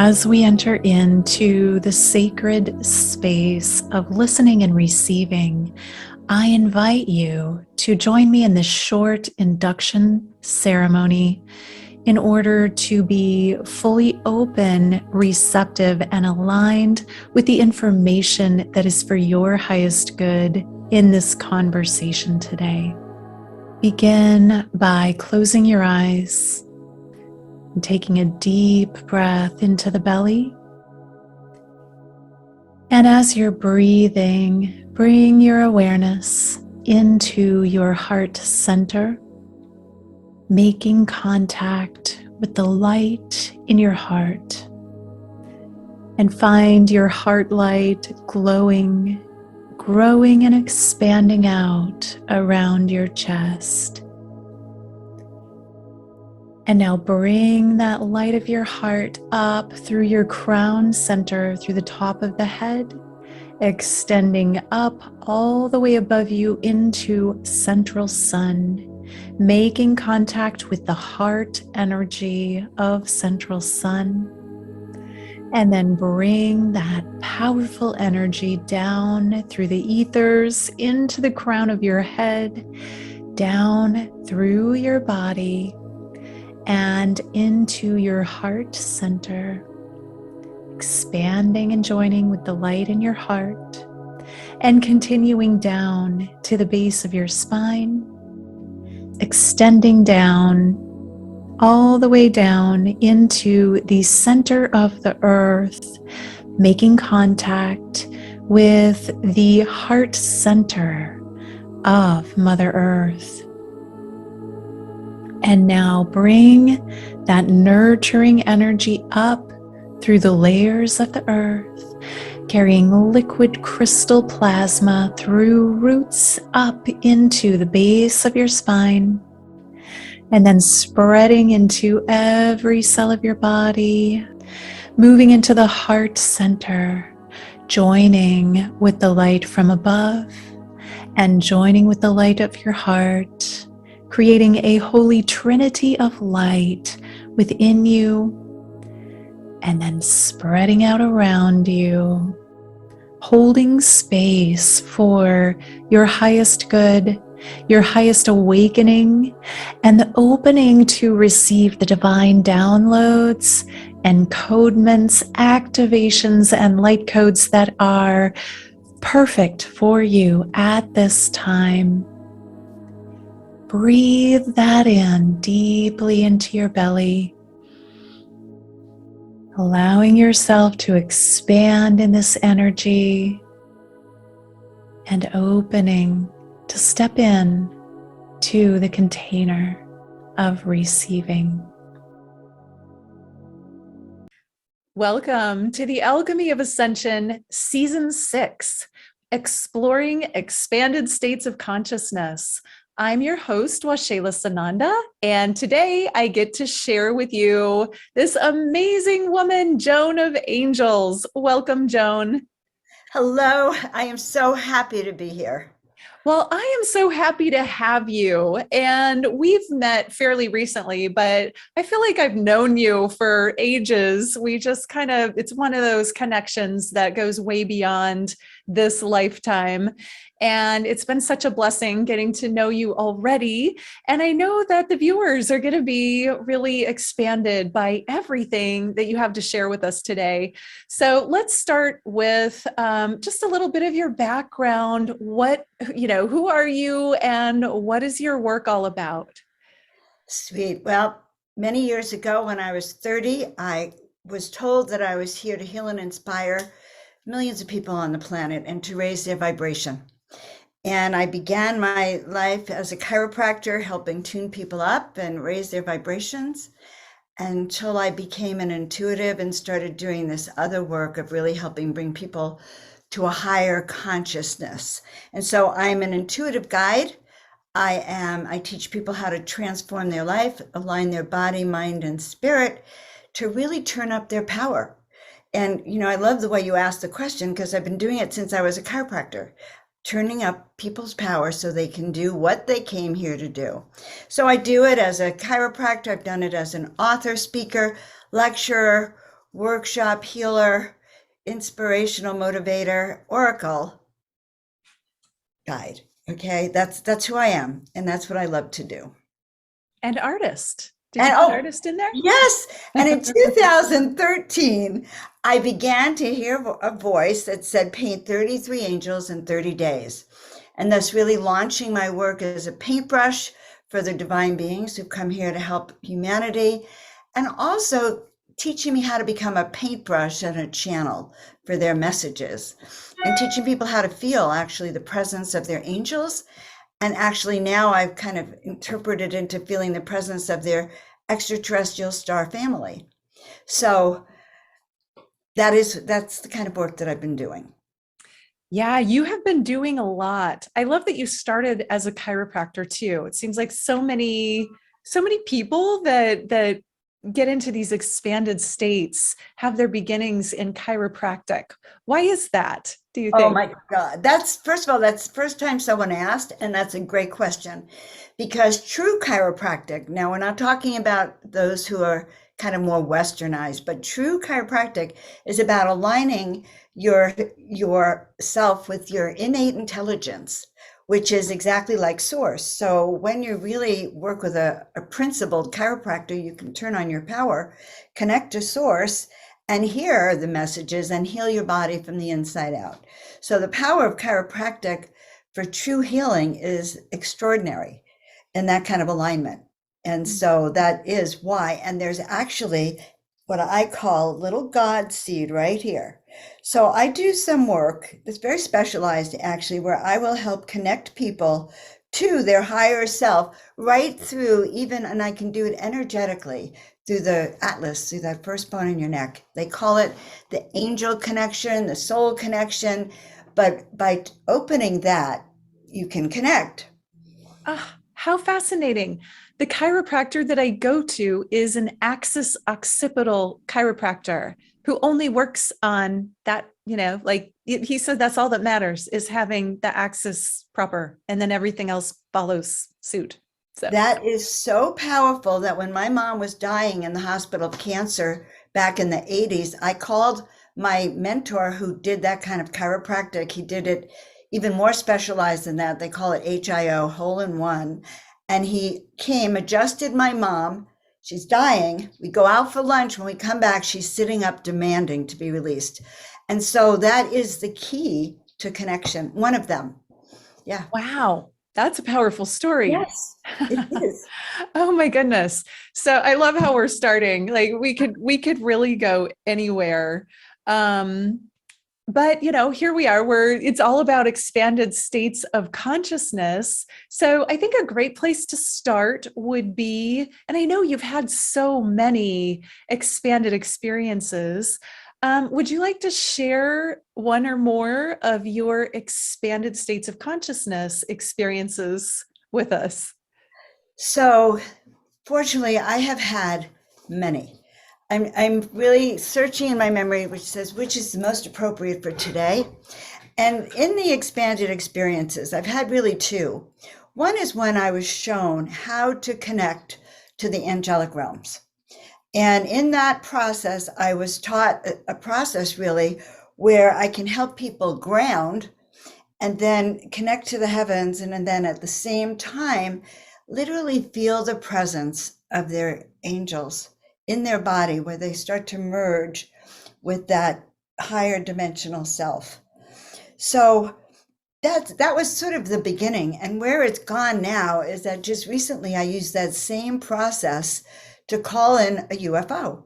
as we enter into the sacred space of listening and receiving, I invite you to join me in this short induction ceremony in order to be fully open, receptive, and aligned with the information that is for your highest good in this conversation today. Begin by closing your eyes and taking a deep breath into the belly. And as you're breathing, bring your awareness into your heart center, making contact with the light in your heart. And find your heart light glowing, growing and expanding out around your chest. And now bring that light of your heart up through your crown center, through the top of the head, extending up all the way above you into central sun, making contact with the heart energy of central sun. And then bring that powerful energy down through the ethers into the crown of your head, down through your body, and into your heart center, expanding and joining with the light in your heart, and continuing down to the base of your spine, extending down all the way down into the center of the earth, making contact with the heart center of Mother Earth. And now bring that nurturing energy up through the layers of the earth, carrying liquid crystal plasma through roots up into the base of your spine, and then spreading into every cell of your body, moving into the heart center, joining with the light from above and joining with the light of your heart, creating a holy trinity of light within you, and then spreading out around you, holding space for your highest good, your highest awakening, and the opening to receive the divine downloads, encodements, activations, and light codes that are perfect for you at this time. Breathe that in deeply into your belly, allowing yourself to expand in this energy and opening to step in to the container of receiving. Welcome to the Alchemy of Ascension, Season 6, Exploring Expanded States of Consciousness. I'm your host, Waxéla Sananda, and today I get to share with you this amazing woman, Joan of Angels. Welcome, Joan. Hello, I am so happy to be here. Well, I am so happy to have you. And we've met fairly recently, but I feel like I've known you for ages. We just it's one of those connections that goes way beyond this lifetime. And it's been such a blessing getting to know you already. And I know that the viewers are going to be really expanded by everything that you have to share with us today. So let's start with just a little bit of your background. Who are you and what is your work all about? Sweet. Well, many years ago when I was 30, I was told that I was here to heal and inspire millions of people on the planet and to raise their vibration. And I began my life as a chiropractor, helping tune people up and raise their vibrations until I became an intuitive and started doing this other work of really helping bring people to a higher consciousness. And so I'm an intuitive guide. I teach people how to transform their life, align their body, mind, and spirit to really turn up their power. And, I love the way you asked the question because I've been doing it since I was a chiropractor, turning up people's power so they can do what they came here to do. So I do it as a chiropractor. I've done it as an author, speaker, lecturer, workshop healer, inspirational motivator, oracle guide. Okay, that's who I am, and that's what I love to do. And artist. Did you And put artist in there? yes, and in 2013, I began to hear a voice that said, paint 33 angels in 30 days. And thus, really launching my work as a paintbrush for the divine beings who come here to help humanity, and also teaching me how to become a paintbrush and a channel for their messages, and teaching people how to feel actually the presence of their angels. And actually, now I've kind of interpreted into feeling the presence of their extraterrestrial star family. So that's the kind of work that I've been doing. Yeah, you have been doing a lot. I love that you started as a chiropractor too. It seems like so many people that get into these expanded states have their beginnings in chiropractic. Why is that, do you Oh think? my God. That's, first of all, that's the first time someone asked, and that's a great question. Because true chiropractic, now we're not talking about those who are kind of more westernized, but true chiropractic is about aligning yourself with your innate intelligence, which is exactly like source. So when you really work with a principled chiropractor, you can turn on your power, connect to source, and hear the messages and heal your body from the inside out. So the power of chiropractic for true healing is extraordinary in that kind of alignment. And so that is why. And there's actually what I call little God seed right here. So I do some work that's very specialized, actually, where I will help connect people to their higher self right through even, and I can do it energetically through the atlas, through that first bone in your neck. They call it the angel connection, the soul connection. But by opening that, you can connect. Ah, how fascinating. The chiropractor that I go to is an axis occipital chiropractor who only works on that, like he said, that's all that matters is having the axis proper, and then everything else follows suit. So, That is so powerful that when my mom was dying in the hospital of cancer back in the 80s, I called my mentor who did that kind of chiropractic. He did it even more specialized than that. They call it HIO, hole in one. And he came, adjusted my mom. She's dying. We go out for lunch. When we come back, she's sitting up demanding to be released. And so that is the key to connection, one of them. Yeah. wow, that's a powerful story. Yes, it is. Oh my goodness. So I love how we're starting. Like we could really go anywhere. Um, but here we are, where it's all about expanded states of consciousness. So I think a great place to start would be, and I know you've had so many expanded experiences. Would you like to share one or more of your expanded states of consciousness experiences with us? So fortunately, I have had many. I'm really searching in my memory, which says which is the most appropriate for today. And in the expanded experiences, I've had really two. One is when I was shown how to connect to the angelic realms. And in that process, I was taught a process really where I can help people ground and then connect to the heavens. And then at the same time, literally feel the presence of their angels in their body, where they start to merge with that higher dimensional self. So that was sort of the beginning. And where it's gone now is that just recently I used that same process to call in a UFO.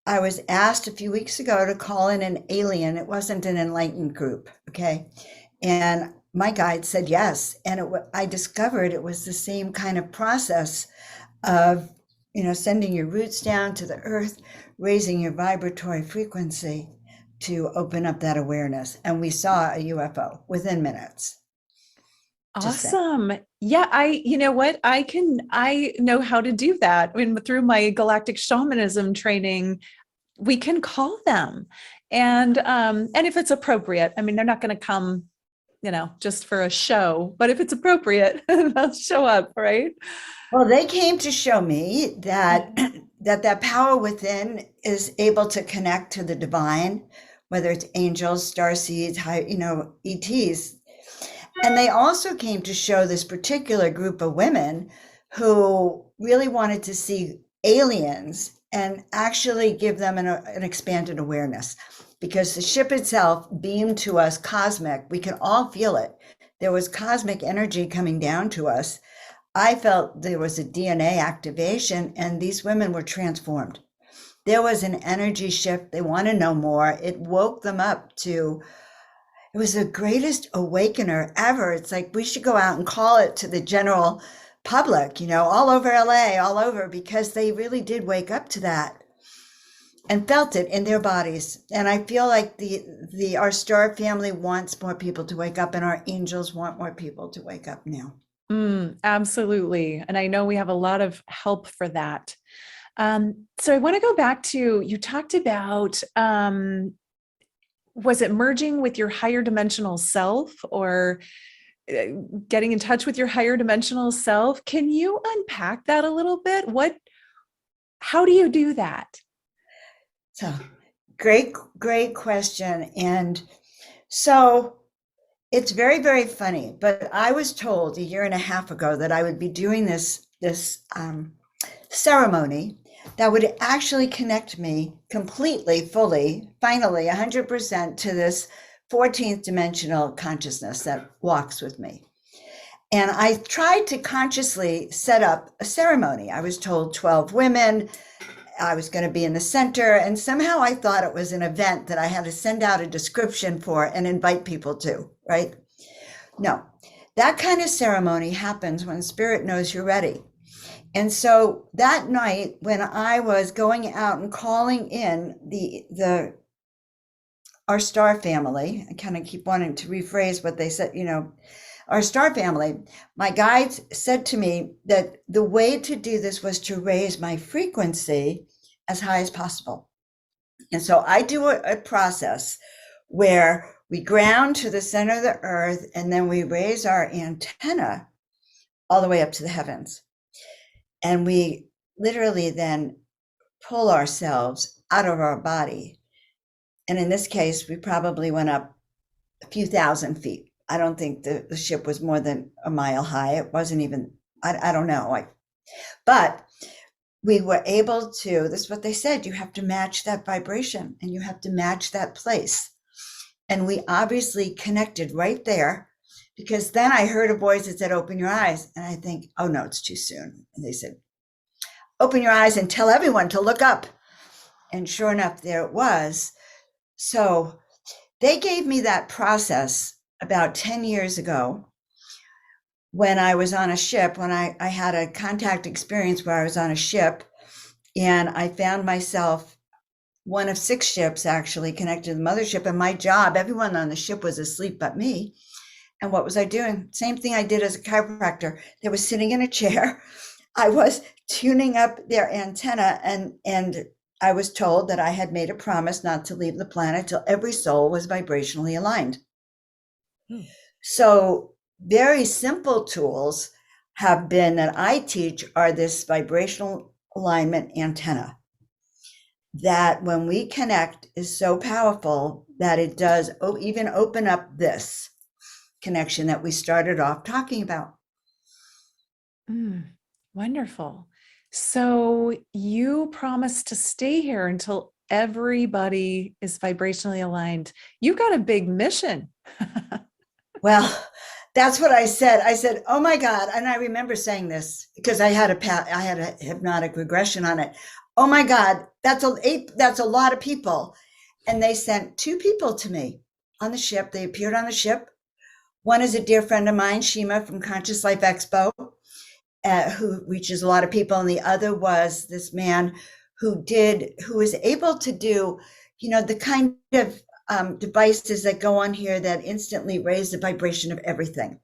I was asked a few weeks ago to call in an alien. It wasn't an enlightened group, okay? And my guide said yes. And I discovered it was the same kind of process of, sending your roots down to the earth, raising your vibratory frequency to open up that awareness. And we saw a UFO within minutes. Awesome. Yeah, you know what? I know how to do that. I mean, through my galactic shamanism training, we can call them. And if it's appropriate, I mean, they're not going to come just for a show, but if it's appropriate, they'll show up, right? Well, they came to show me that Yeah. that power within is able to connect to the divine, whether it's angels, star seeds, ETs. And they also came to show this particular group of women who really wanted to see aliens and actually give them an expanded awareness, because the ship itself beamed to us cosmic. We can all feel it. There was cosmic energy coming down to us. I felt there was a DNA activation, and these women were transformed. There was an energy shift. They want to know more. It woke them up to, it was the greatest awakener ever. It's like we should go out and call it to the general public, all over LA, all over, because they really did wake up to that and felt it in their bodies. And I feel like our star family wants more people to wake up, and our angels want more people to wake up now. Absolutely. And I know we have a lot of help for that. So I want to go back to, you talked about, was it merging with your higher dimensional self, or getting in touch with your higher dimensional self? Can you unpack that a little bit? How do you do that? So great question. And so it's very, very funny, but I was told a year and a half ago that I would be doing this ceremony that would actually connect me completely, fully, finally, 100% to this 14th dimensional consciousness that walks with me. And I tried to consciously set up a ceremony. I was told 12 women, I was going to be in the center, and somehow I thought it was an event that I had to send out a description for and invite people to, right? No, that kind of ceremony happens when spirit knows you're ready. And so that night, when I was going out and calling in our star family, I kind of keep wanting to rephrase what they said, our star family, my guides said to me that the way to do this was to raise my frequency as high as possible. And so I do a process where we ground to the center of the earth, and then we raise our antenna all the way up to the heavens. And we literally then pull ourselves out of our body. And in this case, we probably went up a few thousand feet. I don't think the ship was more than a mile high. It wasn't even, I don't know. But we were able to, this is what they said, you have to match that vibration and you have to match that place. And we obviously connected right there, because then I heard a voice that said, open your eyes. And I think, oh no, it's too soon. And they said, open your eyes and tell everyone to look up. And sure enough, there it was. So they gave me that process about 10 years ago when I was on a ship, when I had a contact experience where I was on a ship, and I found myself one of 6 ships actually connected to the mothership. And my job, everyone on the ship was asleep but me. And what was I doing? Same thing I did as a chiropractor. They were sitting in a chair. I was tuning up their antenna, and I was told that I had made a promise not to leave the planet till every soul was vibrationally aligned. So very simple tools have been that I teach are this vibrational alignment antenna that when we connect is so powerful that it does even open up this connection that we started off talking about. Wonderful. So you promised to stay here until everybody is vibrationally aligned. You've got a big mission. Well, that's what I said. I said, oh my God. And I remember saying this because I had a hypnotic regression on it. Oh my God, that's a lot of people. And they sent 2 people to me on the ship. They appeared on the ship. One is a dear friend of mine, Shima from Conscious Life Expo, who reaches a lot of people. And the other was this man who was able to do, the kind of devices that go on here that instantly raise the vibration of everything.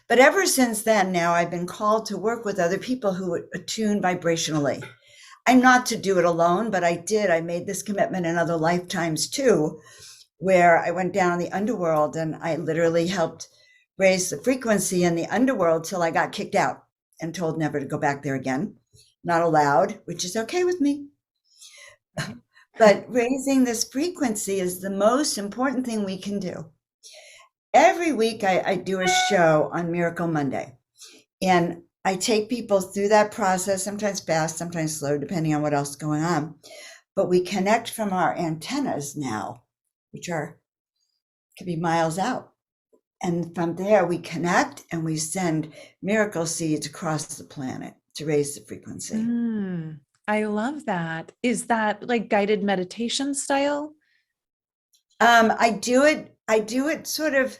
But ever since then, now I've been called to work with other people who attune vibrationally. I'm not to do it alone, but I did. I made this commitment in other lifetimes too, where I went down in the underworld and I literally helped raise the frequency in the underworld till I got kicked out and told never to go back there again. Not allowed, which is okay with me. But raising this frequency is the most important thing we can do. Every week I do a show on Miracle Monday, and I take people through that process, sometimes fast, sometimes slow, depending on what else is going on. But we connect from our antennas now, which could be miles out. And from there, we connect and we send miracle seeds across the planet to raise the frequency. I love that. Is that like guided meditation style? I do it sort of,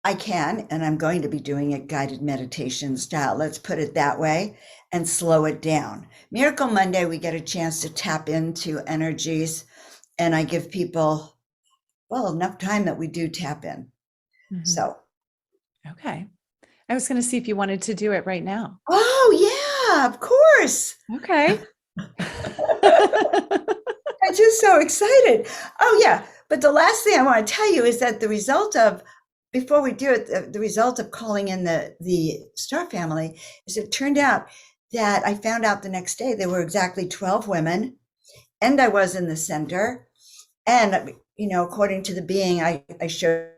I can, and I'm going to be doing it guided meditation style. Let's put it that way and slow it down. Miracle Monday, we get a chance to tap into energies, and I give people, well, enough time that we do tap in. So. Okay. I was going to see if you wanted to do it right now. Oh, yeah, of course. Okay. I'm just so excited. Oh, yeah. But the last thing I want to tell you is that the result of, before we do it, the result of calling in the star family is it turned out that I found out the next day there were exactly 12 women, and I was in the center. And, you know, according to the being I showed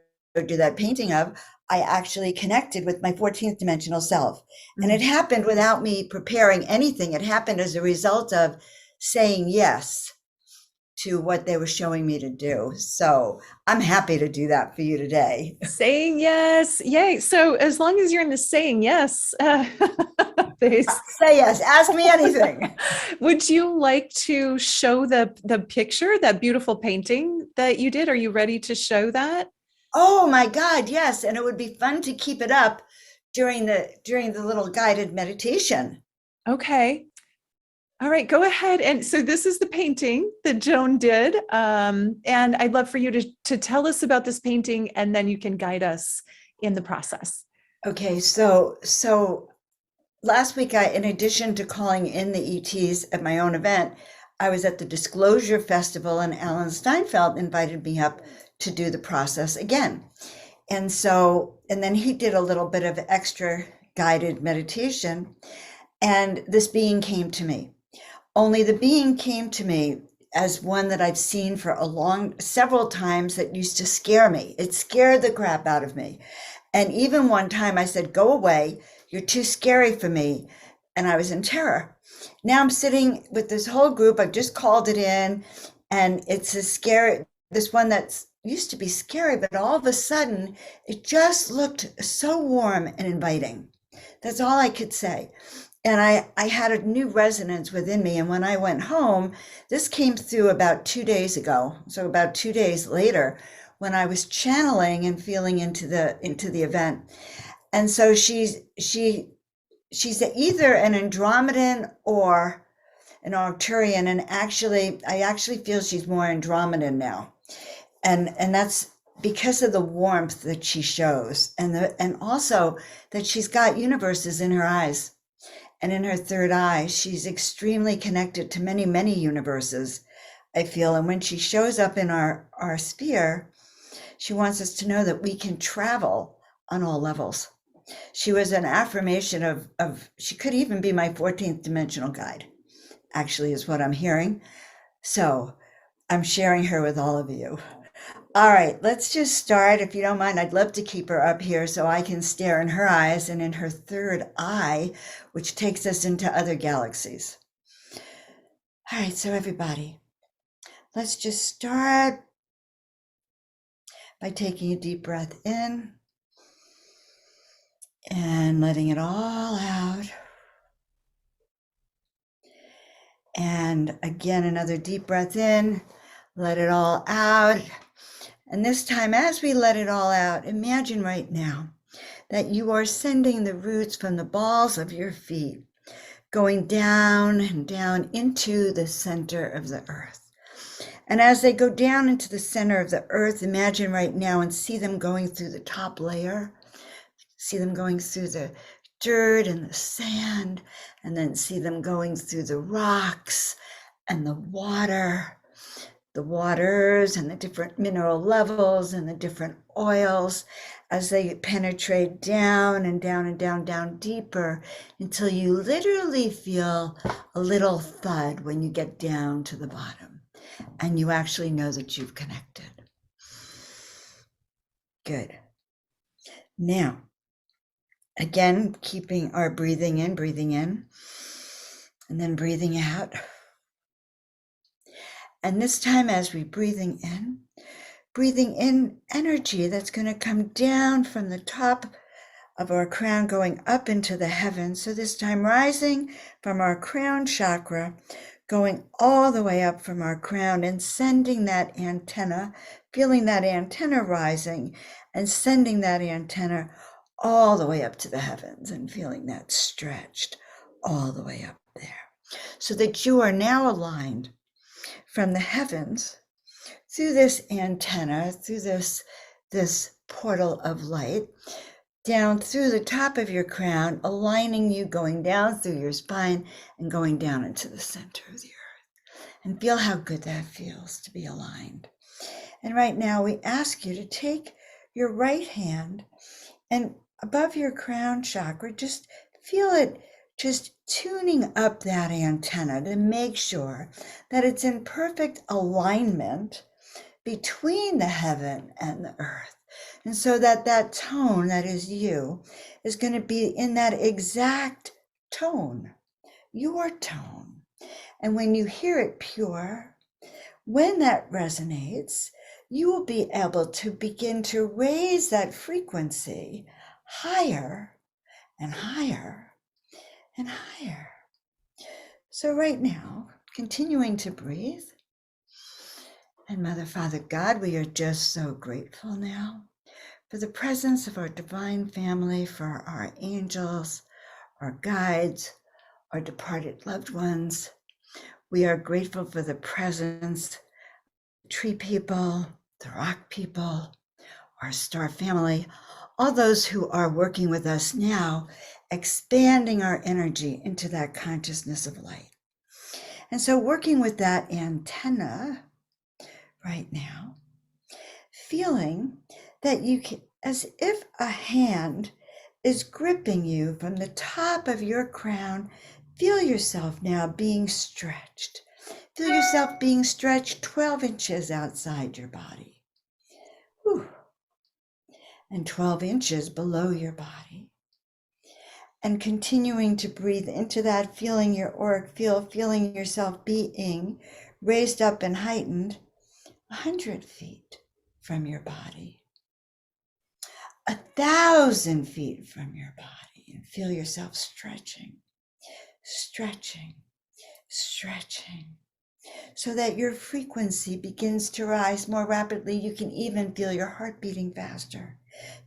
you that painting of, I actually connected with my 14th dimensional self. And it happened without me preparing anything. It happened as a result of saying yes to what they were showing me to do. So I'm happy to do that for you today. Saying yes. Yay. So as long as you're in the saying yes phase. Say yes. Ask me anything. Would you like to show the picture, that beautiful painting that you did? Are you ready to show that? Oh my God, yes. And it would be fun to keep it up during the little guided meditation. Okay. All right, go ahead. And so this is the painting that Joan did. And I'd love for you to tell us about this painting, and then you can guide us in the process. Okay, so last week, in addition to calling in the ETs at my own event, I was at the Disclosure Festival, and Alan Steinfeld invited me up to do the process again. And then he did a little bit of extra guided meditation, and this being came to me. Only the being came to me as one that I've seen for several times that used to scare me. It scared the crap out of me. And even one time I said, "Go away, you're too scary for me." And I was in terror. Now I'm sitting with this whole group. I've just called it in, and it's this one that's used to be scary, but all of a sudden it just looked so warm and inviting. That's all I could say. And I had a new resonance within me. And when I went home, this came through about 2 days ago. So about 2 days later, when I was channeling and feeling into the event. And so she's either an Andromedan or an Arcturian. And I actually feel she's more Andromedan now. And that's because of the warmth that she shows, and also that she's got universes in her eyes. And in her third eye, she's extremely connected to many, many universes, I feel. And when she shows up in our sphere, she wants us to know that we can travel on all levels. She was an affirmation of she could even be my 14th dimensional guide, actually, is what I'm hearing. So I'm sharing her with all of you. All right, let's just start. If you don't mind, I'd love to keep her up here so I can stare in her eyes and in her third eye, which takes us into other galaxies. All right, so everybody, let's just start by taking a deep breath in and letting it all out. And again, another deep breath in, let it all out. And this time, as we let it all out, imagine right now that you are sending the roots from the balls of your feet, going down and down into the center of the earth. And as they go down into the center of the earth, imagine right now and see them going through the top layer, see them going through the dirt and the sand, and then see them going through the rocks and the water, the waters and the different mineral levels and the different oils as they penetrate down and down and down, down deeper until you literally feel a little thud when you get down to the bottom and you actually know that you've connected. Good. Now, again, keeping our breathing in, and then breathing out. And this time as we're breathing in energy that's going to come down from the top of our crown, going up into the heavens. So this time rising from our crown chakra, going all the way up from our crown and sending that antenna, feeling that antenna rising and sending that antenna all the way up to the heavens and feeling that stretched all the way up there. So that you are now aligned from the heavens through this antenna, through this portal of light, down through the top of your crown, aligning you, going down through your spine and going down into the center of the earth. And feel how good that feels to be aligned. And right now we ask you to take your right hand and above your crown chakra, just feel it just tuning up that antenna to make sure that it's in perfect alignment between the heaven and the earth. And so that tone that is you is going to be in that exact tone, your tone. And when you hear it pure, when that resonates, you will be able to begin to raise that frequency higher and higher and higher. So right now, continuing to breathe. And Mother, Father, God, we are just so grateful now for the presence of our divine family, for our angels, our guides, our departed loved ones. We are grateful for the presence of the tree people, the rock people, our star family, all those who are working with us now, expanding our energy into that consciousness of light. And so working with that antenna right now, feeling that you can, as if a hand is gripping you from the top of your crown, feel yourself now being stretched. Feel yourself being stretched 12 inches outside your body. Whew. And 12 inches below your body. And continuing to breathe into that, feeling your auric field, feeling yourself being raised up and heightened 100 feet from your body, 1,000 feet from your body, and feel yourself stretching, stretching, stretching, so that your frequency begins to rise more rapidly. You can even feel your heart beating faster.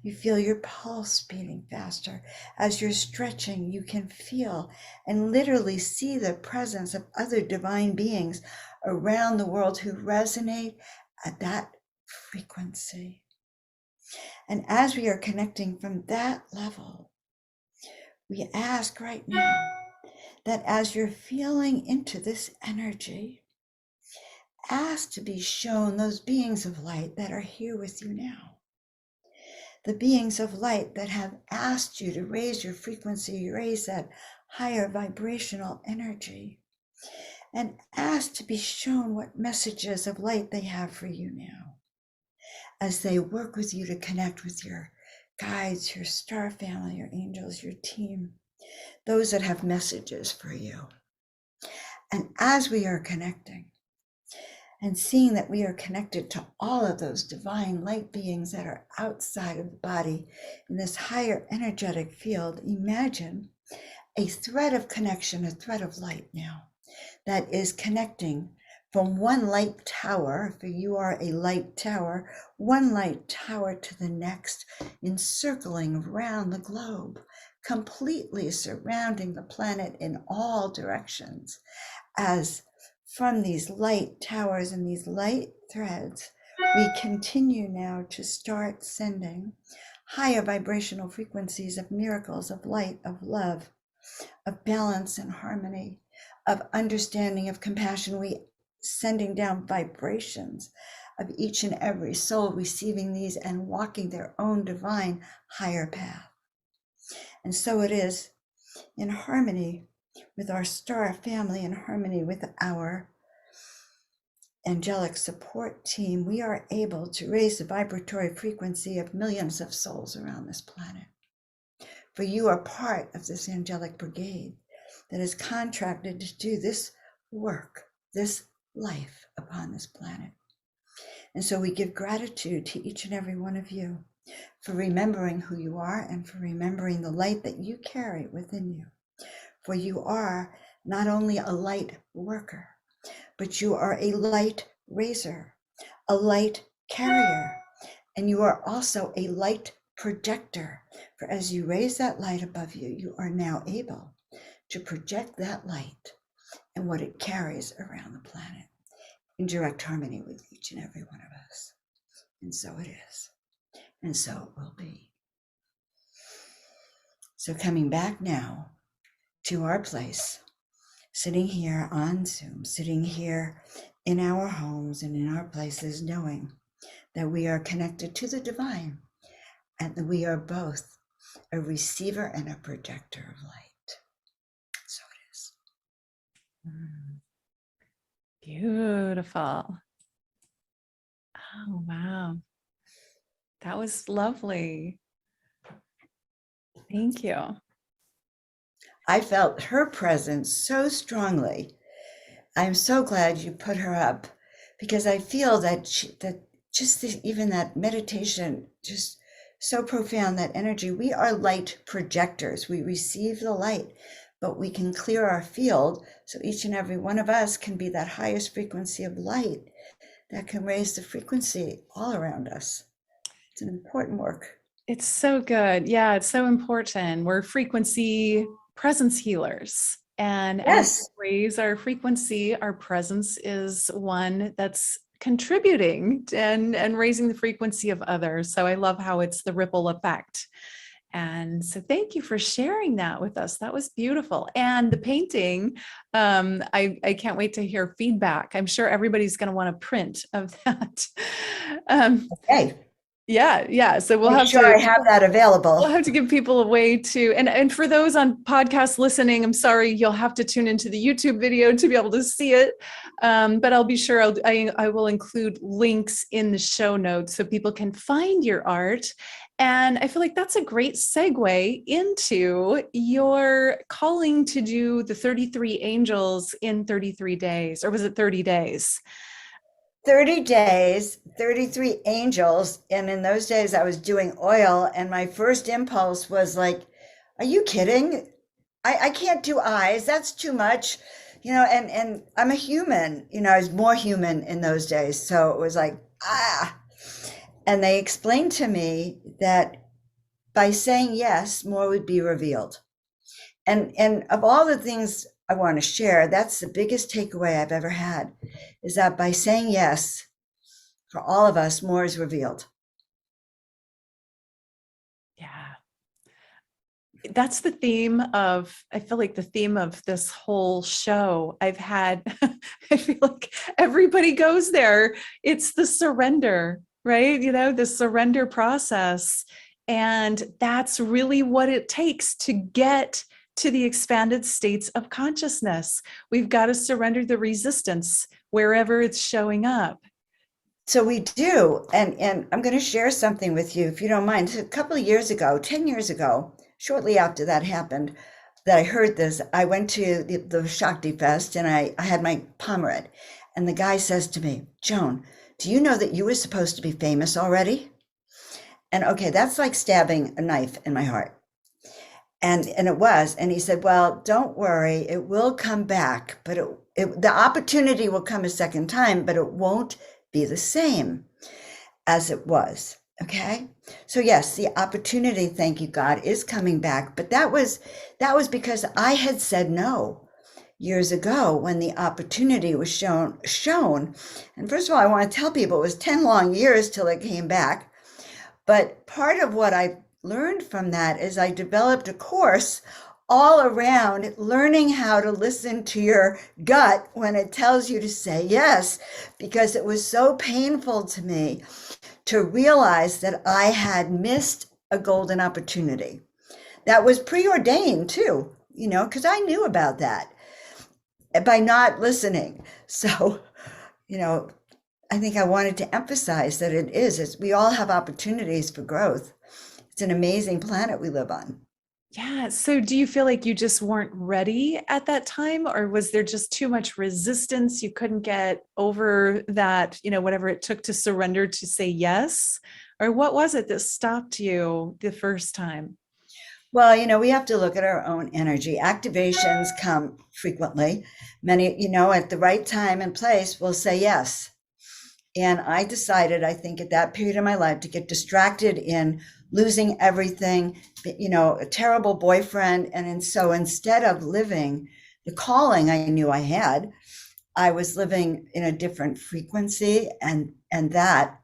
You feel your pulse beating faster. As you're stretching, you can feel and literally see the presence of other divine beings around the world who resonate at that frequency. And as we are connecting from that level, we ask right now that as you're feeling into this energy, ask to be shown those beings of light that are here with you now. The beings of light that have asked you to raise your frequency, raise that higher vibrational energy, and ask to be shown what messages of light they have for you now, as they work with you to connect with your guides, your star family, your angels, your team, those that have messages for you. And as we are connecting, and seeing that we are connected to all of those divine light beings that are outside of the body in this higher energetic field, imagine a thread of connection, a thread of light now that is connecting from one light tower, for you are a light tower, one light tower to the next, encircling around the globe, completely surrounding the planet in all directions, as from these light towers and these light threads, we continue now to start sending higher vibrational frequencies of miracles, of light, of love, of balance and harmony, of understanding, of compassion. We sending down vibrations of each and every soul receiving these and walking their own divine higher path. And so it is in harmony with our star family, in harmony with our angelic support team, we are able to raise the vibratory frequency of millions of souls around this planet. For you are part of this angelic brigade that is contracted to do this work, this life upon this planet. And so we give gratitude to each and every one of you for remembering who you are and for remembering the light that you carry within you. For you are not only a light worker, but you are a light raiser, a light carrier, and you are also a light projector. For as you raise that light above you, you are now able to project that light and what it carries around the planet in direct harmony with each and every one of us. And so it is, and so it will be. So coming back now to our place, sitting here on Zoom, sitting here in our homes and in our places, knowing that we are connected to the divine and that we are both a receiver and a projector of light. So it is. Beautiful. Oh, wow. That was lovely. Thank you. I felt her presence so strongly. I'm so glad you put her up, because I feel that even that meditation, just so profound, that energy. We are light projectors. We receive the light, but we can clear our field so each and every one of us can be that highest frequency of light that can raise the frequency all around us. It's an important work. It's so good. Yeah, it's so important. We're frequency presence healers. And as we raise our frequency, our presence is one that's contributing and raising the frequency of others. So I love how it's the ripple effect. And so thank you for sharing that with us. That was beautiful. And the painting, I can't wait to hear feedback. I'm sure everybody's going to want a print of that. Okay. Yeah. So we'll Make sure I have that available. We'll have to give people a way to, and for those on podcast listening, I'm sorry, you'll have to tune into the YouTube video to be able to see it. But I'll be sure I will include links in the show notes so people can find your art. And I feel like that's a great segue into your calling to do the 33 angels in 33 days, or was it 30 days? 30 days, 33 angels. And in those days I was doing oil, and my first impulse was like, are you kidding? I can't do eyes. That's too much, and I'm a human, I was more human in those days. So it was like, and they explained to me that by saying yes, more would be revealed. And of all the things I want to share, that's the biggest takeaway I've ever had, is that by saying yes, for all of us, more is revealed. Yeah. That's the theme of, I feel like the theme of this whole show I've had, I feel like everybody goes there. It's the surrender, right? The surrender process. And that's really what it takes to get to the expanded states of consciousness. We've got to surrender the resistance wherever it's showing up. So we do. And I'm going to share something with you, if you don't mind. A couple of years ago, 10 years ago, shortly after that happened, that I heard this, I went to the Shakti Fest, and I had my palm read. And the guy says to me, Joan, do you know that you were supposed to be famous already? And okay, that's like stabbing a knife in my heart. And it was. And he said, well, don't worry, it will come back, but the opportunity will come a second time, but it won't be the same as it was. Okay. So yes, the opportunity, thank you God, is coming back. But that was because I had said no years ago when the opportunity was shown. And first of all, I want to tell people it was 10 long years till it came back. But part of what I learned from that is I developed a course all around learning how to listen to your gut when it tells you to say yes, because it was so painful to me to realize that I had missed a golden opportunity that was preordained too, because I knew about that by not listening. So, I think I wanted to emphasize that we all have opportunities for growth. It's an amazing planet we live on. Yeah. So do you feel like you just weren't ready at that time, or was there just too much resistance? You couldn't get over that, whatever it took to surrender to say yes? Or what was it that stopped you the first time? Well, we have to look at our own energy. Activations come frequently. Many, at the right time and place, will say yes. And I decided, I think, at that period of my life to get distracted in losing everything, a terrible boyfriend. And so instead of living the calling I knew I had, I was living in a different frequency. And that,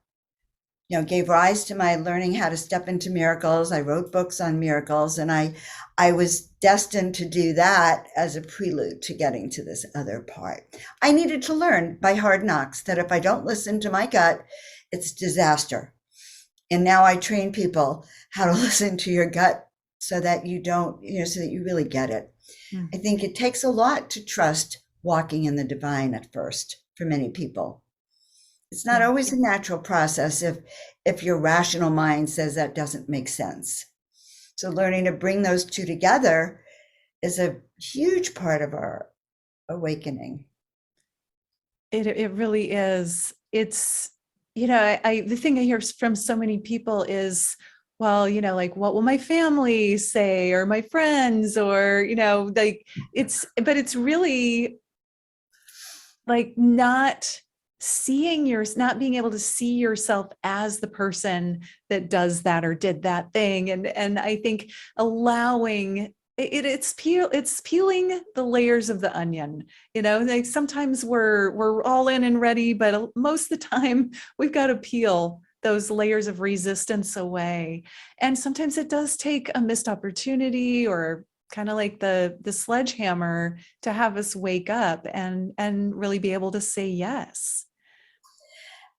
gave rise to my learning how to step into miracles. I wrote books on miracles, and I was destined to do that as a prelude to getting to this other part. I needed to learn by hard knocks that if I don't listen to my gut, it's disaster. And now I train people how to listen to your gut so that you don't, so that you really get it. Mm-hmm. I think it takes a lot to trust walking in the divine at first for many people. It's not always a natural process if your rational mind says that doesn't make sense. So learning to bring those two together is a huge part of our awakening. It really is. It's, the thing I hear from so many people is, well, like, what will my family say, or my friends, or, but it's really like not being able to see yourself as the person that does that or did that thing. And I think allowing it's peeling the layers of the onion, like sometimes we're all in and ready, but most of the time we've got to peel those layers of resistance away. And sometimes it does take a missed opportunity, or kind of like the sledgehammer, to have us wake up and really be able to say yes.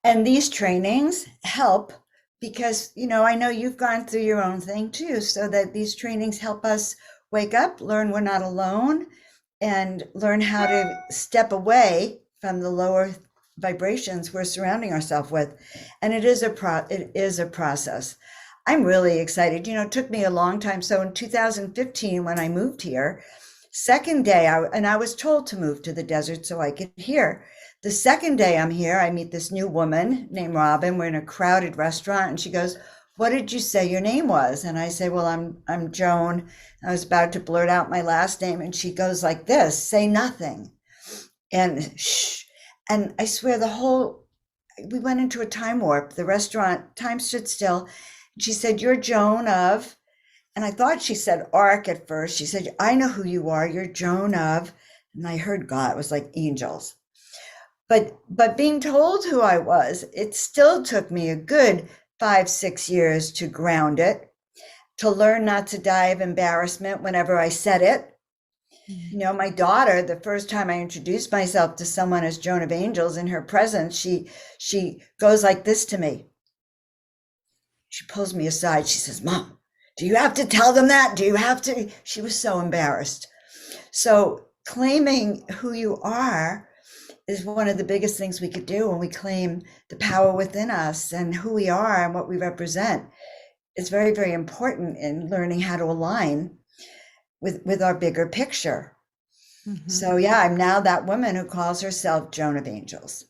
And these trainings help because, I know you've gone through your own thing too, so that these trainings help us wake up, learn we're not alone, and learn how to step away from the lower vibrations we're surrounding ourselves with. And it is a process. I'm really excited. It took me a long time. So in 2015, when I moved here, second day, I was told to move to the desert so I could hear. The second day I'm here, I meet this new woman named Robin. We're in a crowded restaurant, and she goes, "What did you say your name was?" And I say, "Well, I'm Joan." I was about to blurt out my last name, and she goes like this, "Say nothing." And shh. And I swear we went into a time warp. The restaurant, time stood still. She said, "You're Joan of," and I thought she said Ark at first. She said, "I know who you are. You're Joan of," and I heard God. It was like angels. But being told who I was, it still took me a good 5-6 years to ground it, to learn not to die of embarrassment whenever I said it. My daughter, the first time I introduced myself to someone as Joan of Angels in her presence, she goes like this to me. She pulls me aside. She says, "Mom, do you have to tell them that? Do you have to?" She was so embarrassed. So claiming who you are is one of the biggest things we could do when we claim the power within us and who we are and what we represent. It's very, very important in learning how to align with our bigger picture. Mm-hmm. So yeah, I'm now that woman who calls herself Joan of Angels.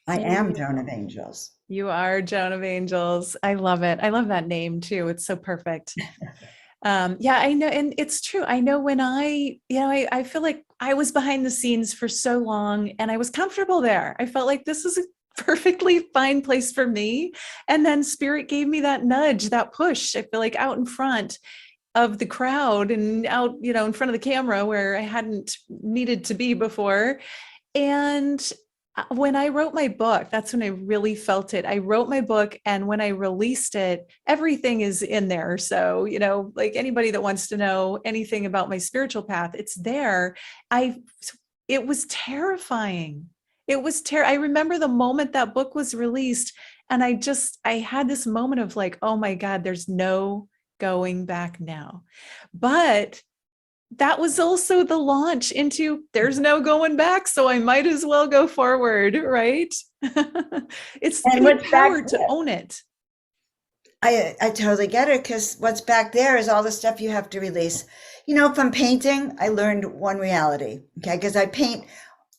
I am Joan of Angels. You are Joan of Angels. I love it. I love that name too. It's so perfect. Yeah, I know. And it's true. I know when I feel like I was behind the scenes for so long and I was comfortable there. I felt like this is a perfectly fine place for me. And then Spirit gave me that nudge, that push. I feel like out in front of the crowd and out, in front of the camera where I hadn't needed to be before. And When I wrote my book, that's when I really felt it. I wrote my book, and when I released it, everything is in there. So, like anybody that wants to know anything about my spiritual path, it's there. I It was terrifying. I remember the moment that book was released, and I had this moment of like, oh my God, there's no going back now. But that was also the launch into there's no going back, so I might as well go forward, right? It's And the what's back power to own it. I totally get it, because what's back there is all the stuff you have to release. From painting, I learned one reality, okay? Because I paint,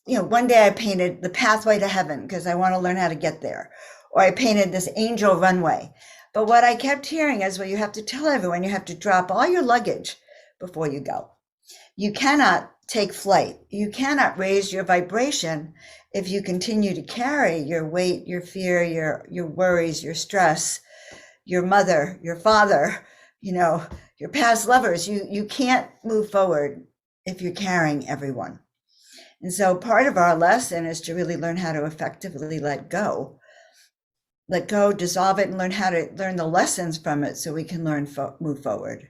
one day I painted the pathway to heaven because I want to learn how to get there. Or I painted this angel runway. But what I kept hearing is, well, you have to tell everyone you have to drop all your luggage before you go. You cannot take flight. You cannot raise your vibration if you continue to carry your weight, your fear, your worries, your stress, your mother, your father, your past lovers. You can't move forward if you're carrying everyone. And so part of our lesson is to really learn how to effectively let go, dissolve it, and learn the lessons from it so we can move forward.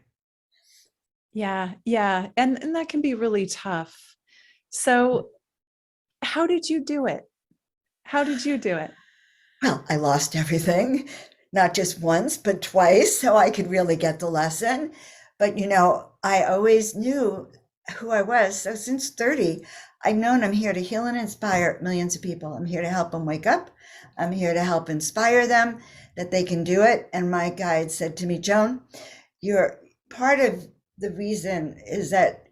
Yeah, yeah. And that can be really tough. So how did you do it? How did you do it? Well, I lost everything, not just once, but twice, so I could really get the lesson. But, I always knew who I was. So since 30, I've known I'm here to heal and inspire millions of people. I'm here to help them wake up. I'm here to help inspire them that they can do it. And my guide said to me, Joan, you're part of the reason is that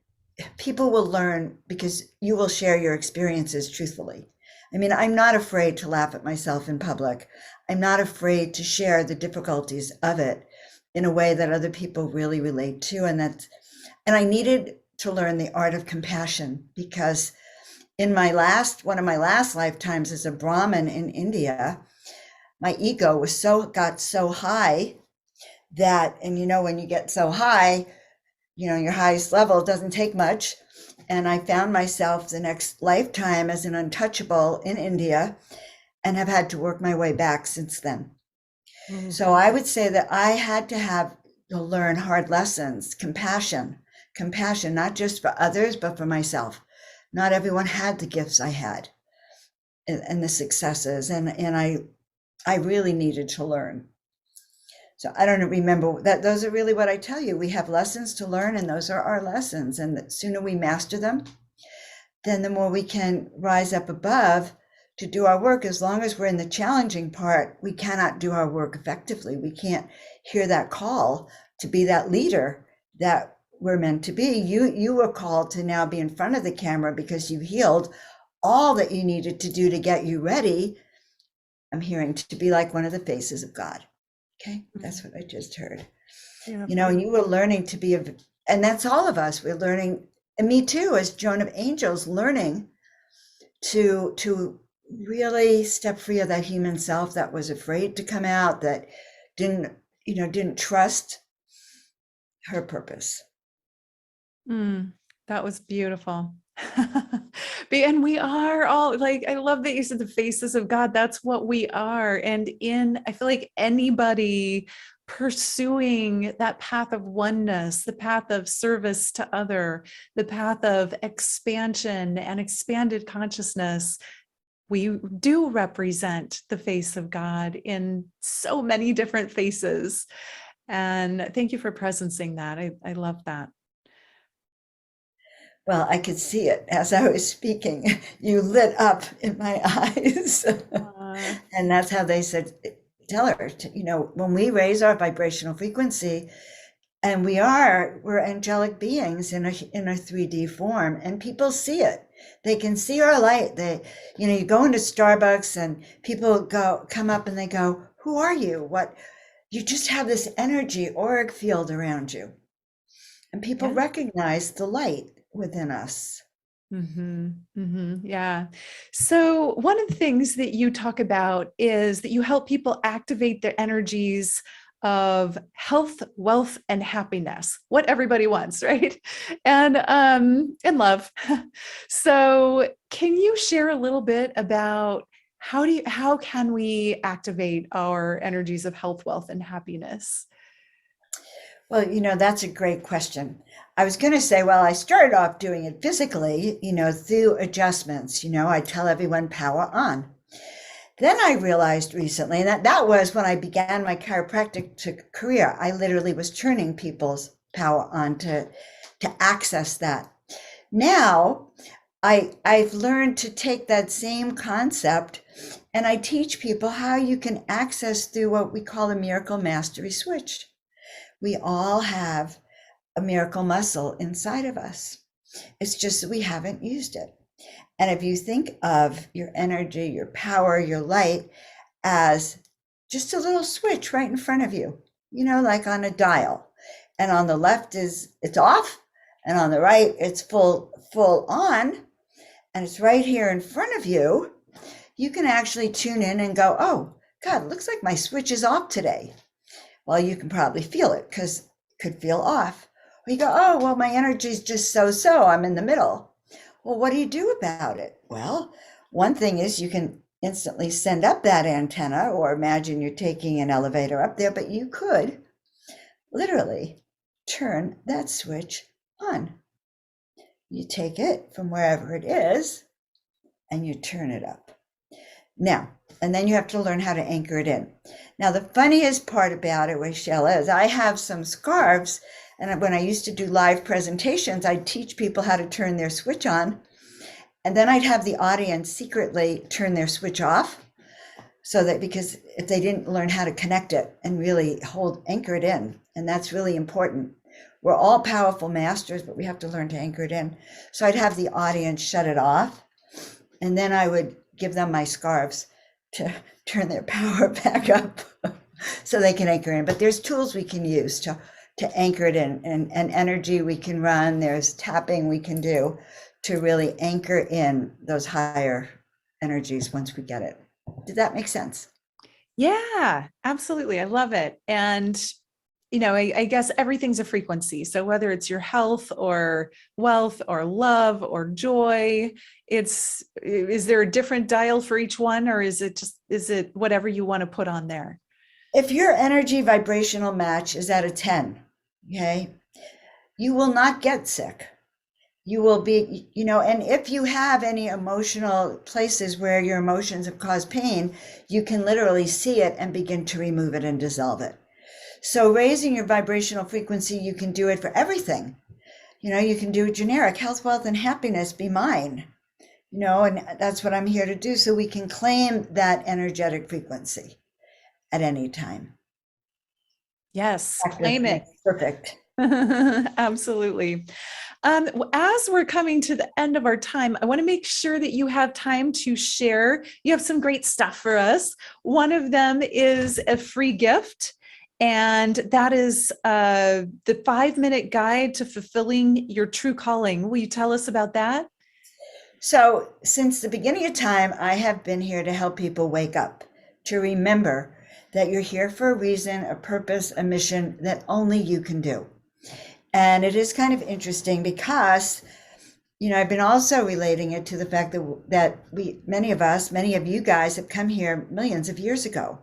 people will learn because you will share your experiences truthfully. I mean, I'm not afraid to laugh at myself in public. I'm not afraid to share the difficulties of it in a way that other people really relate to. And I needed to learn the art of compassion, because in one of my last lifetimes as a Brahmin in India, my ego got so high that, and when you get so high, your highest level doesn't take much. And I found myself the next lifetime as an untouchable in India, and have had to work my way back since then. Mm-hmm. So I would say that I had to learn hard lessons, compassion, not just for others, but for myself. Not everyone had the gifts I had and the successes. And I really needed to learn. So I don't remember that. Those are really what I tell you. We have lessons to learn, and those are our lessons. And the sooner we master them, then the more we can rise up above to do our work. As long as we're in the challenging part, we cannot do our work effectively. We can't hear that call to be that leader that we're meant to be. You were called to now be in front of the camera because you healed all that you needed to do to get you ready. I'm hearing to be like one of the faces of God. Okay, that's what I just heard. Yeah. You were learning to be and that's all of us. We're learning, and me too, as Joan of Angels, learning to really step free of that human self that was afraid to come out, that didn't trust her purpose. That was beautiful. And we are all, like, I love that you said the faces of God. That's what we are. And I feel like anybody pursuing that path of oneness, the path of service to other, the path of expansion and expanded consciousness, we do represent the face of God in so many different faces. And thank you for presencing that. I love that. Well, I could see it as I was speaking. You lit up in my eyes. And that's how they said, tell her, when we raise our vibrational frequency, and we're angelic beings in a 3D form, and people see it. They can see our light. You go into Starbucks and people come up and they go, who are you? What? You just have this energy auric field around you. And people recognize the light within us. Mm-hmm. Mm-hmm. Yeah. So one of the things that you talk about is that you help people activate their energies of health, wealth, and happiness, what everybody wants, right? And love. So can you share a little bit about how can we activate our energies of health, wealth, and happiness? Well, that's a great question. I was going to say, well, I started off doing it physically, through adjustments. I tell everyone power on. Then I realized recently, and that was when I began my chiropractic career. I literally was turning people's power on to access that. Now, I've learned to take that same concept and I teach people how you can access through what we call a miracle mastery switch. We all have a miracle muscle inside of us. It's just that we haven't used it. And if you think of your energy, your power, your light as just a little switch right in front of you, like on a dial. And on the left it's off, and on the right it's full on, and it's right here in front of you. You can actually tune in and go, oh, God, it looks like my switch is off today. Well, you can probably feel it because it could feel off. Or you go, oh, well, my energy is just so, I'm in the middle. Well, what do you do about it? Well, one thing is you can instantly send up that antenna, or imagine you're taking an elevator up there, but you could literally turn that switch on. You take it from wherever it is and you turn it up. Now, and then you have to learn how to anchor it in. Now, the funniest part about it, Waxela, is I have some scarves, and when I used to do live presentations, I'd teach people how to turn their switch on, and then I'd have the audience secretly turn their switch off, so that, because if they didn't learn how to connect it and really anchor it in, and that's really important. We're all powerful masters, but we have to learn to anchor it in. So I'd have the audience shut it off, and then I would give them my scarves to turn their power back up so they can anchor in. But there's tools we can use to anchor it in, and energy we can run. There's tapping we can do to really anchor in those higher energies once we get it. Did that make sense? Yeah, absolutely. I love it. And I guess everything's a frequency. So whether it's your health or wealth or love or joy, is there a different dial for each one, or is it whatever you want to put on there? If your energy vibrational match is at a 10, okay, you will not get sick. You will be, and if you have any emotional places where your emotions have caused pain, you can literally see it and begin to remove it and dissolve it. So raising your vibrational frequency, you can do it for everything. You can do generic health, wealth, and happiness be mine, and that's what I'm here to do. So we can claim that energetic frequency at any time. Yes, claim it. Perfect. Absolutely. As we're coming to the end of our time, I want to make sure that you have time to share. You have some great stuff for us. One of them is a free gift, and that is the 5-minute guide to fulfilling your true calling. Will you tell us about that? So since the beginning of time, I have been here to help people wake up, to remember that you're here for a reason, a purpose, a mission that only you can do. And it is kind of interesting because, I've been also relating it to the fact that many of you guys have come here millions of years ago,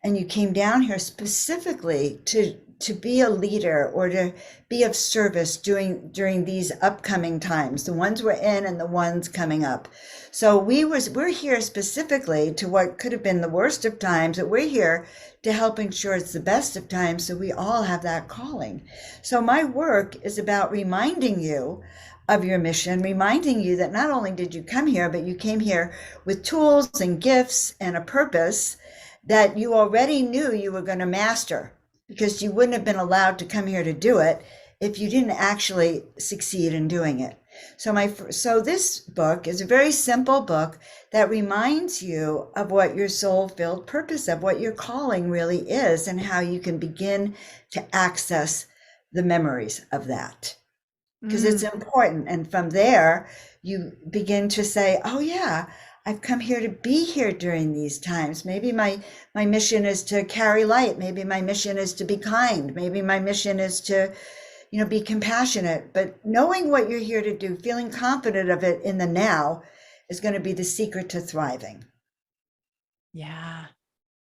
and you came down here specifically to be a leader or to be of service during these upcoming times, the ones we're in and the ones coming up. So we're here specifically to what could have been the worst of times, but we're here to help ensure it's the best of times, so we all have that calling. So my work is about reminding you of your mission, reminding you that not only did you come here, but you came here with tools and gifts and a purpose that you already knew you were going to master, because you wouldn't have been allowed to come here to do it if you didn't actually succeed in doing it. So this book is a very simple book that reminds you of what your soul-filled purpose, of what your calling really is, and how you can begin to access the memories of that. Because it's important. And from there, you begin to say, oh yeah, I've come here to be here during these times. Maybe my mission is to carry light. Maybe my mission is to be kind. Maybe my mission is to, be compassionate. But knowing what you're here to do, feeling confident of it in the now, is going to be the secret to thriving. Yeah.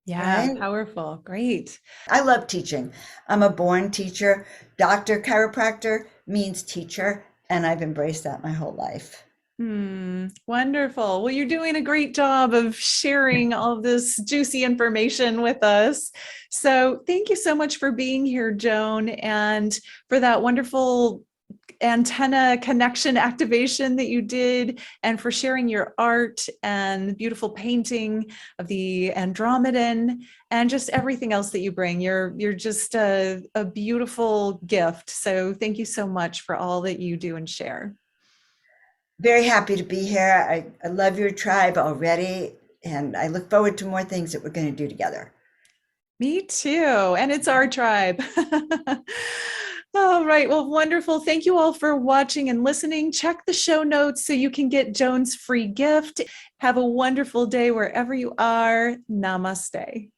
Yeah. Right? Powerful. Great. I love teaching. I'm a born teacher. Doctor chiropractor means teacher, and I've embraced that my whole life. Wonderful. Well, you're doing a great job of sharing all of this juicy information with us. So thank you so much for being here, Joan, and for that wonderful antenna connection activation that you did, and for sharing your art and beautiful painting of the Andromedan and just everything else that you bring. You're just a beautiful gift. So thank you so much for all that you do and share. Very happy to be here. I love your tribe already, and I look forward to more things that we're going to do together. Me too. And it's our tribe. All right. Well, wonderful. Thank you all for watching and listening. Check the show notes so you can get Joan's free gift. Have a wonderful day wherever you are. Namaste.